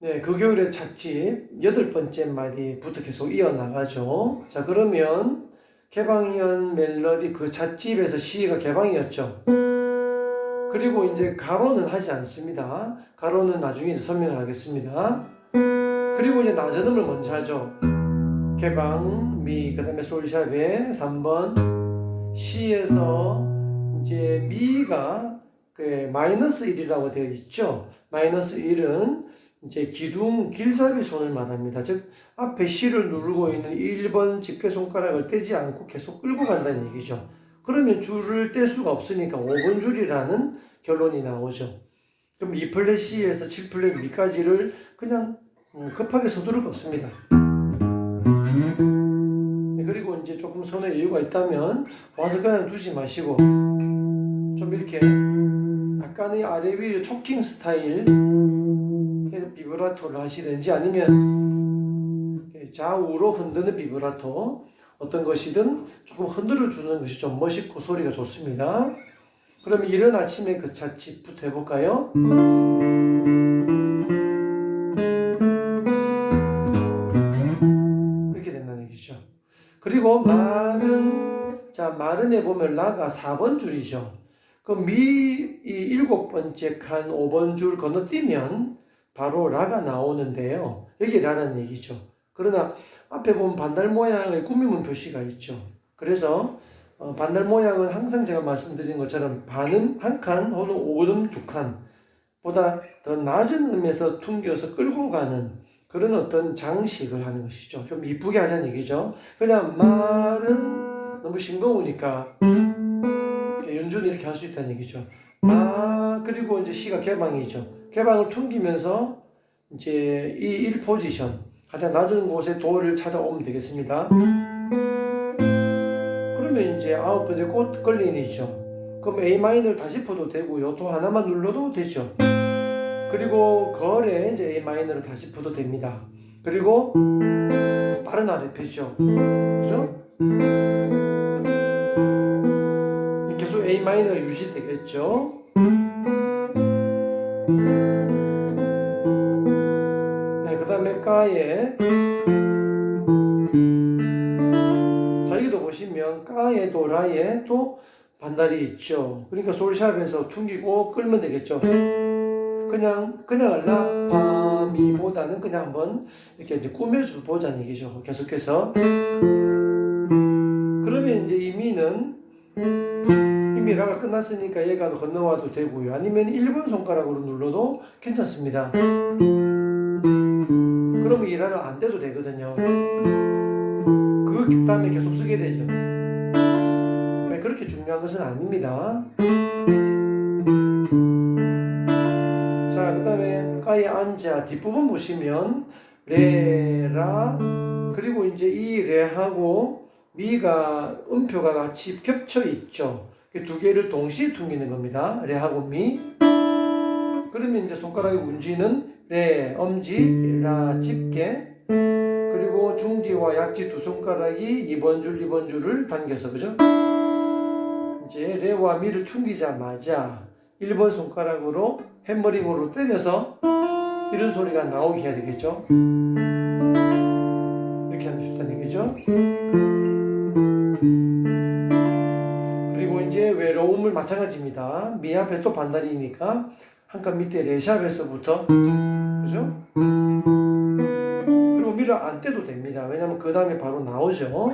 네, 그 겨울의 찻집 8번째 마디부터 계속 이어나가죠. 자, 그러면 개방현 멜로디 그 찻집에서 시가 개방이었죠. 그리고 이제 가로는 하지 않습니다. 가로는 나중에 설명을 하겠습니다. 그리고 이제 나저음을 먼저 하죠. 개방, 미, 그 다음에 솔샵의 3번 시에서 이제 미가 그 마이너스 1이라고 되어 있죠. 마이너스 1은 이제 기둥 길잡이 손을 말합니다. 즉 앞에 C를 누르고 있는 1번 집게 손가락을 떼지 않고 계속 끌고 간다는 얘기죠. 그러면 줄을 뗄 수가 없으니까 5번 줄이라는 결론이 나오죠. 그럼 2플랫 C에서 7플랫 미까지를 그냥 급하게 서두를 거 없습니다. 그리고 이제 조금 손에 여유가 있다면 와서 그냥 두지 마시고 좀 이렇게 약간의 아래 위로 초킹 스타일 비브라토를 하시든지 아니면 좌우로 흔드는 비브라토 어떤 것이든 조금 흔들어 주는 것이 좀 멋있고 소리가 좋습니다. 그러면 이른 아침에 그 찻집부터 해볼까요? 이렇게 된다는 얘기죠. 그리고 말은에 보면 라가 4번 줄이죠. 그럼 미 7번째 칸 5번 줄 건너뛰면 바로 라가 나오는데요. 여기 라라는 얘기죠. 그러나 앞에 보면 반달 모양의 꾸미문 표시가 있죠. 그래서 반달 모양은 항상 제가 말씀드린 것처럼 반음 한 칸 혹은 오음 두 칸보다 더 낮은 음에서 퉁겨서 끌고 가는 그런 어떤 장식을 하는 것이죠. 좀 이쁘게 하자는 얘기죠. 그냥 말은 너무 싱거우니까 연주는 이렇게 할 수 있다는 얘기죠. 그리고 이제 시가 개방이죠. 개방을 퉁기면서 이제 이 1 포지션 가장 낮은 곳에 도를 찾아오면 되겠습니다. 그러면 이제 9번째 꽃 걸린이죠. 그럼 A 마이너를 다시 퍼도 되고요. 도 하나만 눌러도 되죠. 그리고 거래 이제 A 마이너를 다시 퍼도 됩니다. 그리고 빠른 아랫배죠. 그죠? 계속 A 마이너가 유지되겠죠. 네, 그 다음에 까에 자 여기도 보시면 까에 도 라에 또 반달이 있죠. 그러니까 솔샵에서 퉁기고 끌면 되겠죠. 그냥 라파미보다는 그냥 한번 이렇게 이제 꾸며줘 보자는 얘기죠. 계속해서 그러면 이제 이 미는 이미 라가 끝났으니까 얘가 건너와도 되고요. 아니면 1번 손가락으로 눌러도 괜찮습니다. 그러면 이 라를 안 떼도 되거든요. 그 다음에 계속 쓰게 되죠. 그렇게 중요한 것은 아닙니다. 자, 그 다음에 까에 앉아 뒷부분 보시면 레, 라 그리고 이제 이 레하고 미가 음표가 같이 겹쳐 있죠. 두 개를 동시에 퉁기는 겁니다. 레하고 미. 그러면 이제 손가락의 운지는 레, 엄지, 라, 집게 그리고 중지와 약지 두 손가락이 2번 줄을 당겨서 그죠? 이제 레와 미를 퉁기자마자 1번 손가락으로 hä머링으로 때려서 이런 소리가 나오게 해야 되겠죠? 이렇게 하면 좋다는 얘기죠. 그리고 이제 외로움을 마찬가지입니다. 미 앞에 또 반달이니까 한 칸 밑에 레샵에서부터 그죠? 그리고 미를 안 떼도 됩니다. 왜냐면 그 다음에 바로 나오죠.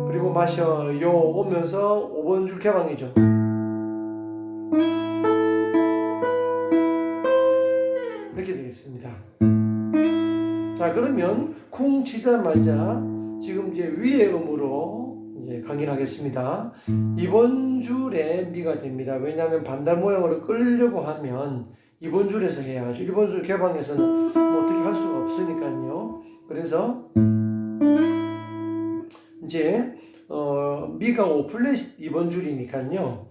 그리고 마셔요 오면서 5번 줄 개방이죠. 이렇게 되겠습니다. 자, 그러면 쿵 치자마자 지금 이제 위의 음으로 이제 강의를 하겠습니다. 이번 줄에 미가 됩니다. 왜냐하면 반달 모양으로 끌려고 하면 이번 줄에서 해야죠. 이번 줄 개방에서는 뭐 어떻게 할 수가 없으니까요. 그래서 이제 미가 5플랫 2번 줄이니까요.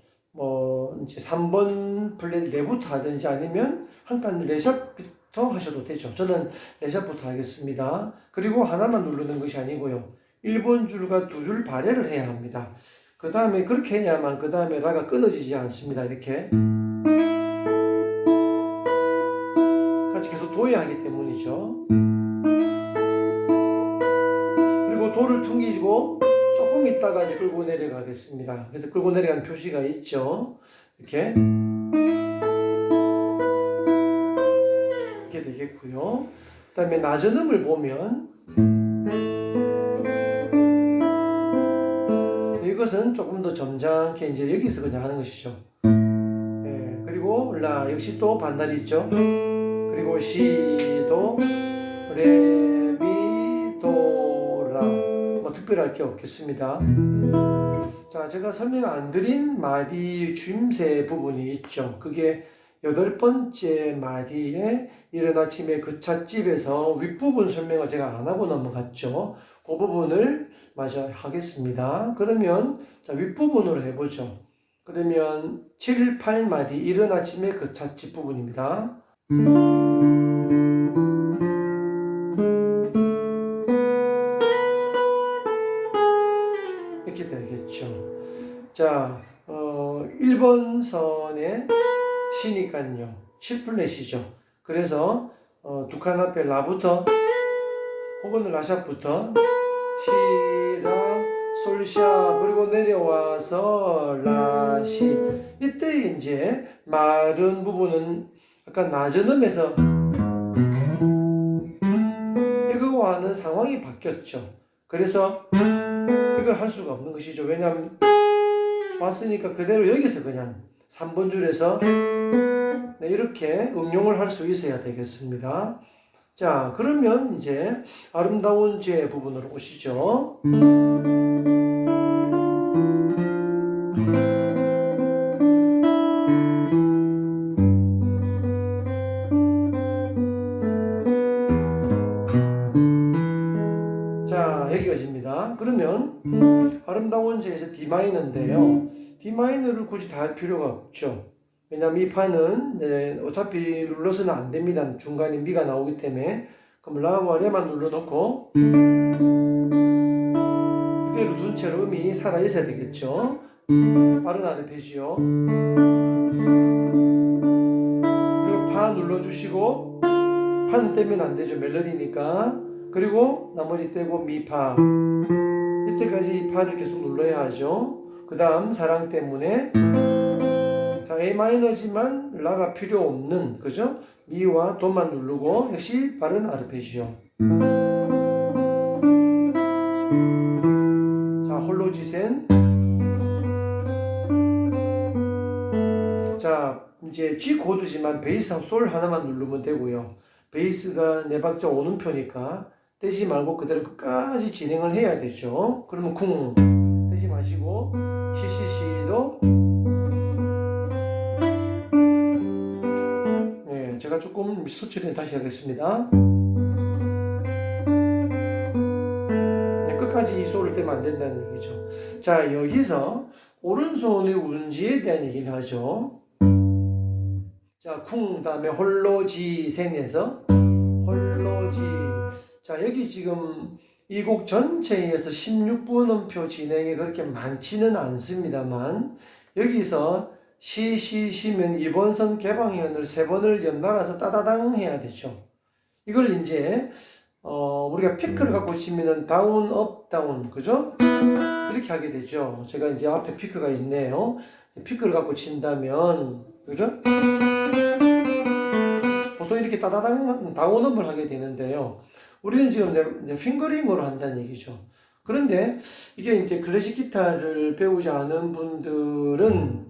이제 3번 플랫 레부터 하든지 아니면 한 칸 레샵부터 하셔도 되죠. 저는 레샵부터 하겠습니다. 그리고 하나만 누르는 것이 아니고요. 1번 줄과 2줄 발해를 해야 합니다. 그 다음에 그렇게 해야만 그 다음에 라가 끊어지지 않습니다. 이렇게 외워야 하기 때문이죠. 그리고 도를 퉁기고 조금 있다가 이제 끌고 내려가겠습니다. 그래서 끌고 내려가는 표시가 있죠. 이렇게 되겠고요. 그 다음에 낮은 음을 보면 이것은 조금 더 점잖게 이제 여기서 그냥 하는 것이죠. 예, 그리고 라 역시 또 반달이 있죠. 그리고 시도 레미도라 뭐 특별할 게 없겠습니다. 자, 제가 설명 안 드린 마디 주임새 부분이 있죠. 그게 8번째 마디에 이른 아침에 그 찻집에서 윗부분 설명을 제가 안 하고 넘어갔죠. 그 부분을 마저 하겠습니다. 그러면 자, 윗부분으로 해보죠. 그러면 7, 8마디 이른 아침에 그 찻집 부분입니다. 이렇게 되겠죠. 자, 1번 선에 시니까요. 7플랫이죠. 그래서 두 칸 앞에 라부터 혹은 라샵부터 시라 솔샤 그리고 내려와서 라시. 이때 이제 마른 부분은 약간 낮은 음에서 이거와는 상황이 바뀌었죠. 그래서 이걸 할 수가 없는 것이죠. 왜냐하면 봤으니까 그대로 여기서 그냥 3번 줄에서 네, 이렇게 응용을 할 수 있어야 되겠습니다. 자, 그러면 이제 아름다운 제 부분으로 오시죠. 자, 여기까지입니다. 그러면 아름다운 제에서 D마이너인데요. D마이너를 굳이 다 할 필요가 없죠. 왜냐하면 이 판은 네, 어차피 눌러서는 안 됩니다. 중간에 미가 나오기 때문에. 그럼 라와 레만 눌러놓고 그대로 둔 채로 음이 살아있어야 되겠죠. 빠른 아르페지오. 그리고 파 눌러주시고 파는 떼면 안 되죠. 멜로디니까. 그리고 나머지 떼고 미파. 이때까지 파를 계속 눌러야 하죠. 그 다음 사랑 때문에 자, A 마이너지만 라가 필요 없는 그죠? 미와 도만 누르고 역시 빠른 아르페지오. 자, 홀로지센. 자, 이제 G 코드지만 베이스하고 솔 하나만 누르면 되고요. 베이스가 4박자 오는 표니까 떼지 말고 그대로 끝까지 진행을 해야 되죠. 그러면 쿵 떼지 마시고 시시시도 네, 제가 조금 소치를 다시 하겠습니다. 네, 끝까지 이 소를 떼면 안 된다는 얘기죠. 자, 여기서 오른손의 운지에 대한 얘기를 하죠. 자, 쿵 다음에 홀로지 센에서 홀로지. 자, 여기 지금 이 곡 전체에서 16분 음표 진행이 그렇게 많지는 않습니다만 여기서 시면 2번 선 개방현을 3번을 연달아서 따다당 해야 되죠. 이걸 이제 우리가 피크를 갖고 치면은 다운 업 다운 그죠? 이렇게 하게 되죠. 제가 이제 앞에 피크가 있네요. 피크를 갖고 친다면 그죠? 보통 이렇게 따다당 다운업을 하게 되는데요. 우리는 지금 이제 핑거링으로 한다는 얘기죠. 그런데 이게 이제 클래식 기타를 배우지 않은 분들은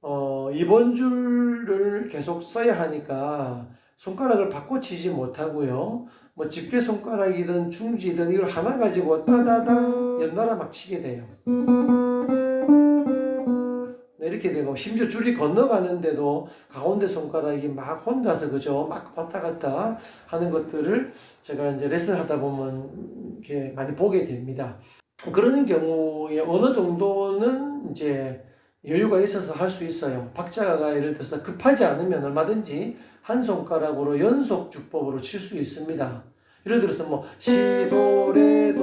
2번 줄을 계속 써야 하니까 손가락을 바꿔 치지 못하고요. 뭐 집게 손가락이든 중지든 이걸 하나 가지고 따다당 연달아 막 치게 돼요. 네, 이렇게 되고 심지어 줄이 건너가는데도 가운데 손가락이 막 혼자서 그죠 막 왔다 갔다 하는 것들을 제가 이제 레슨 하다 보면 이렇게 많이 보게 됩니다. 그런 경우에 어느 정도는 이제 여유가 있어서 할 수 있어요. 박자가 예를 들어서 급하지 않으면 얼마든지 한 손가락으로 연속 주법으로 칠 수 있습니다. 예를 들어서 뭐 시도레도시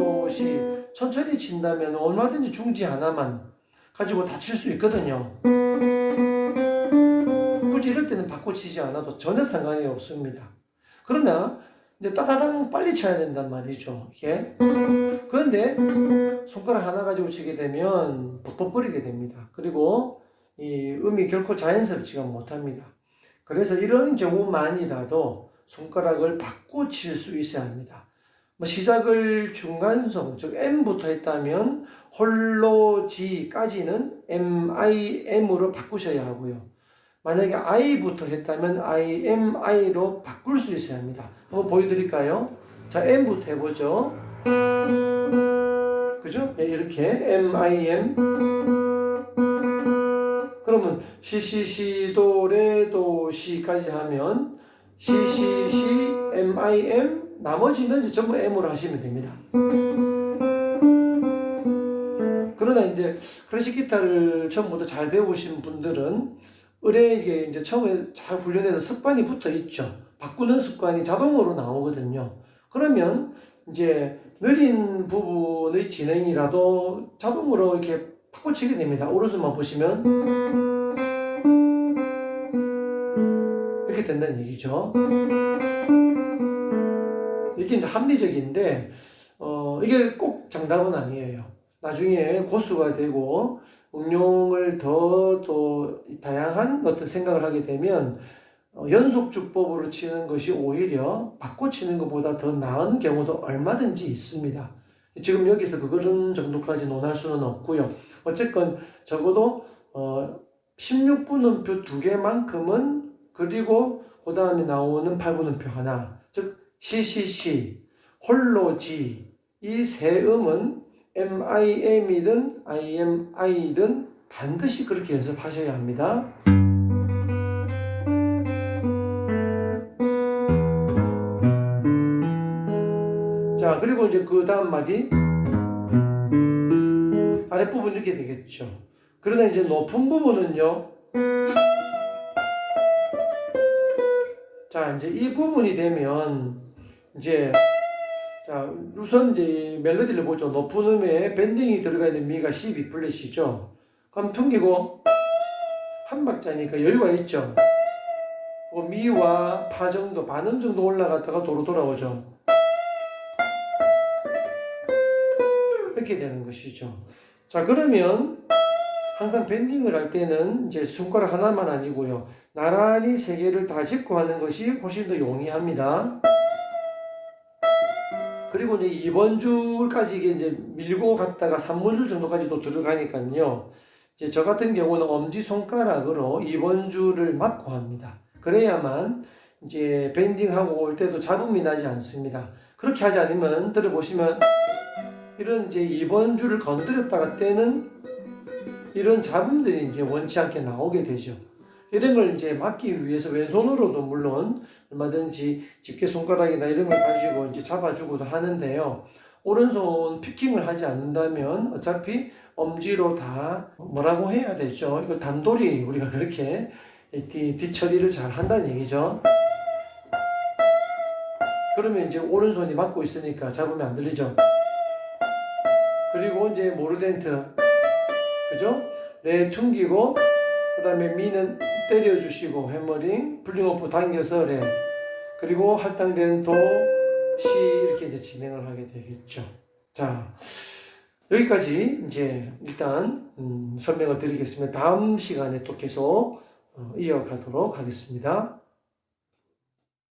천천히 친다면 얼마든지 중지 하나만 가지고 다 칠 수 있거든요. 굳이 이럴 때는 바꿔 치지 않아도 전혀 상관이 없습니다. 그러나 이제 따다당 빨리 쳐야 된단 말이죠. 이게. 그런데 손가락 하나 가지고 치게 되면 벅벅거리게 됩니다. 그리고 이 음이 결코 자연스럽지가 못합니다. 그래서 이런 경우만이라도 손가락을 바꿔 칠 수 있어야 합니다. 뭐 시작을 중간성, 즉 M부터 했다면 홀로 G까지는 MIM으로 바꾸셔야 하고요. 만약에 I부터 했다면 IMI로 바꿀 수 있어야 합니다. 한번 보여드릴까요? 자, M부터 해보죠. 그죠? 네, 이렇게 MIM. 그러면 CCC 도레도 C까지 하면 CCC MIM, 나머지는 이제 전부 M으로 하시면 됩니다. 그러나 이제 클래식 기타를 처음부터 잘 배우신 분들은 의뢰에 이제 처음에 잘 훈련해서 습관이 붙어 있죠. 바꾸는 습관이 자동으로 나오거든요. 그러면 이제 느린 부분의 진행이라도 자동으로 이렇게 바꿔치게 됩니다. 오른손만 보시면 이렇게 된다는 얘기죠. 이게 이제 합리적인데 이게 꼭 정답은 아니에요. 나중에 고수가 되고 응용을 더 다양한 어떤 생각을 하게 되면 연속주법으로 치는 것이 오히려 바꿔 치는 것보다 더 나은 경우도 얼마든지 있습니다. 지금 여기서 그런 정도까지 논할 수는 없고요. 어쨌건 적어도 16분음표 2개만큼은, 그리고 그 다음에 나오는 8분음표 하나, 즉 CCC, 홀로 G, 이 세 음은 MIM이든 IMI든 반드시 그렇게 연습하셔야 합니다. 자, 그리고 이제 그 다음 마디 아랫부분 이렇게 되겠죠. 그러나 이제 높은 부분은요. 자, 이제 이 부분이 되면 이제 자, 우선 이제 멜로디를 보죠. 높은 음에 밴딩이 들어가 있는 미가 C, B 플랫이죠. 그럼 퉁기고 한 박자니까 여유가 있죠. 그 미와 파 정도, 반음 정도 올라갔다가 도로 돌아오죠. 이렇게 되는 것이죠. 자, 그러면 항상 밴딩을 할 때는 이제 손가락 하나만 아니고요. 나란히 세 개를 다 짚고 하는 것이 훨씬 더 용이합니다. 그리고 이제 2번 줄까지 이제 밀고 갔다가 3번 줄 정도까지도 들어가니까요. 이제 저 같은 경우는 엄지손가락으로 2번 줄을 막고 합니다. 그래야만 이제 밴딩하고 올 때도 잡음이 나지 않습니다. 그렇게 하지 않으면 들어보시면 이런 이제 2번 줄을 건드렸다가 떼는 이런 잡음들이 이제 원치 않게 나오게 되죠. 이런 걸 이제 막기 위해서 왼손으로도 물론 얼마든지 집게 손가락이나 이런 걸 가지고 이제 잡아주고도 하는데요. 오른손 피킹을 하지 않는다면 어차피 엄지로 다 뭐라고 해야 되죠. 이거 단돌이 우리가 그렇게 뒤처리를 잘 한다는 얘기죠. 그러면 이제 오른손이 막고 있으니까 잡으면 안 들리죠. 그리고 이제 모르덴트, 그죠? 레 퉁기고 그 다음에 미는 때려주시고 해머링, 풀링오프 당겨서 레, 그리고 할당된 도, 시 이렇게 이제 진행을 하게 되겠죠. 자, 여기까지 이제 일단 설명을 드리겠습니다. 다음 시간에 또 계속 이어가도록 하겠습니다.